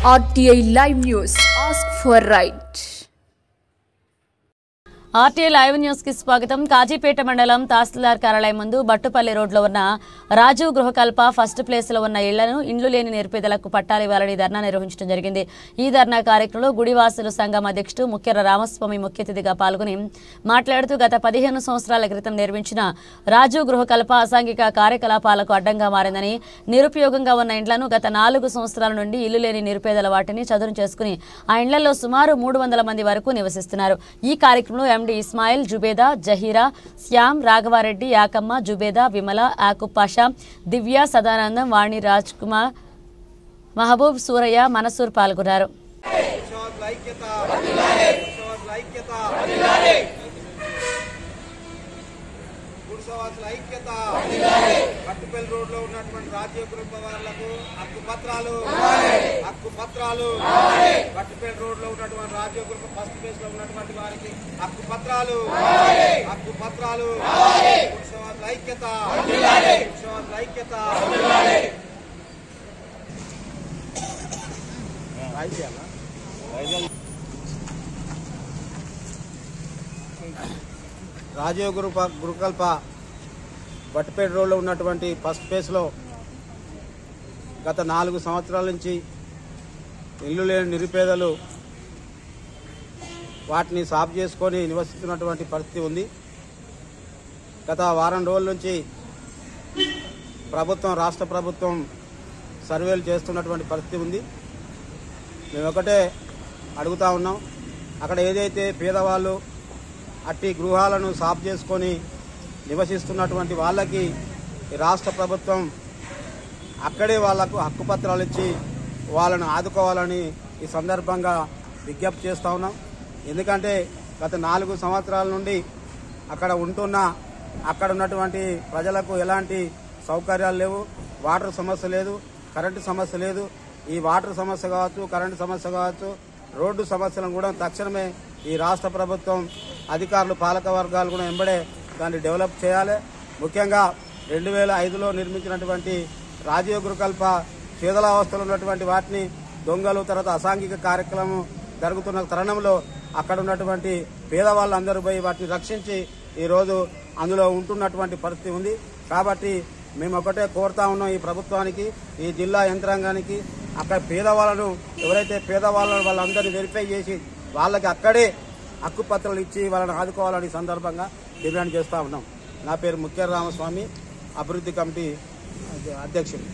RTI Live News. Ask for right. RTI live news కి స్వాగతం. కాజీపేట మండలం తహసీల్దార్ కార్యాలయం ముందు బట్టుపల్లి రోడ్లో ఉన్న రాజు గృహకల్ప ఫస్ట్ ప్లేస్ లో ఉన్న ఇండ్లు లేని నిరుపేదలకు పట్టాలు ఇవ్వాలని ధర్నా నిర్వహించడం జరిగింది. ఈ ధర్నా కార్యక్రమంలో గుడివాసులు సంఘం అధ్యక్షుడు ముఖ్యర రామస్వామి ముఖ్య అతిథిగా పాల్గొని మాట్లాడుతూ గత 15 సంవత్సరాల క్రితం నిర్మించిన రాజు గృహకల్ప అసాంఘిక కార్యకలాపాలకు అడ్డంగా మారిందని, నిరుపయోగంగా ఉన్న ఇండ్లను గత 4 సంవత్సరాల నుండి ఇల్లు లేని నిరుపేదల వాటిని చదును చేసుకుని ఆ ఇండ్లలో సుమారు 300 మంది వరకు నివసిస్తున్నారు. ఈ కార్యక్రమంలో ఎండి ఇస్మాయిల్, జుబేదా, జహీరా, శ్యామ్, రాఘవారెడ్డి, యాకమ్మ, జుబేదా, విమల, యాకూబ్ పాషా, దివ్య, సదానందం, వాణి, రాజ్ కుమార్, మహబూబ్, సూరయ్య, మనసూర్ పాల్గొన్నారు. బట్టుపల్లి రోడ్ లో ఉన్నటువంటి రాజ్య గ్రూప్ వాళ్లకు హక్కు పత్రాలు బట్టుపల్లి రోడ్ లో ఉన్నటువంటి రాజ్య గ్రూప్ ఫస్ట్ ప్లేస్ లో ఉన్నటువంటి వారికి హక్కు పత్రాలు ఐక్యత రాజీవ్ గృహకల్ప బట్టుపేట రోడ్లో ఉన్నటువంటి ఫస్ట్ ఫేజ్లో గత 4 సంవత్సరాల నుంచి ఇల్లు లేని నిరుపేదలు వాటిని సాఫ్ చేసుకొని నివసిస్తున్నటువంటి పరిస్థితి ఉంది. గత వారం రోజుల నుంచి రాష్ట్ర ప్రభుత్వం సర్వేలు చేస్తున్నటువంటి పరిస్థితి ఉంది. మేము ఒకటే అడుగుతా ఉన్నాం, అక్కడ ఏదైతే పేదవాళ్ళు అట్టి గృహాలను సాఫ్ చేసుకొని నివసిస్తున్నటువంటి వాళ్ళకి రాష్ట్ర ప్రభుత్వం అక్కడే వాళ్లకు హక్కు పత్రాలు ఇచ్చి వాళ్ళను ఆదుకోవాలని ఈ సందర్భంగా విజ్ఞప్తి చేస్తూ ఉన్నాం. ఎందుకంటే గత 4 సంవత్సరాల నుండి అక్కడ ఉన్నటువంటి ప్రజలకు ఎలాంటి సౌకర్యాలు లేవు. వాటర్ సమస్య లేదు, కరెంటు సమస్య లేదు. ఈ వాటర్ సమస్య కావచ్చు, కరెంటు సమస్య కావచ్చు, రోడ్డు సమస్యలను కూడా తక్షణమే ఈ రాష్ట్ర ప్రభుత్వం అధికారులు, పాలక వర్గాలు కూడా వెంబడే దాన్ని డెవలప్ చేయాలి. ముఖ్యంగా 2005లో నిర్మించినటువంటి రాజీవ్ గృహకల్ప శీతలావస్థలో ఉన్నటువంటి వాటిని దొంగలు, తర్వాత అసాంఘిక కార్యక్రమం జరుగుతున్న తరుణంలో అక్కడ ఉన్నటువంటి పేదవాళ్ళందరూ పోయి వాటిని రక్షించి ఈరోజు అందులో ఉంటున్నటువంటి పరిస్థితి ఉంది. కాబట్టి మేము ఒకటే కోరుతా ఉన్నాం ఈ ప్రభుత్వానికి, ఈ జిల్లా యంత్రాంగానికి, అక్కడ పేదవాళ్ళను ఎవరైతే పేదవాళ్ళను వాళ్ళందరినీ వెరిఫై చేసి వాళ్ళకి అక్కడే హక్కు పత్రాలు ఇచ్చి వాళ్ళని ఆదుకోవాలని సందర్భంగా డిమాండ్ చేస్తూ ఉన్నాం. నా పేరు ముఖ్య రామస్వామి, అభివృద్ధి కమిటీ అధ్యక్షుడు.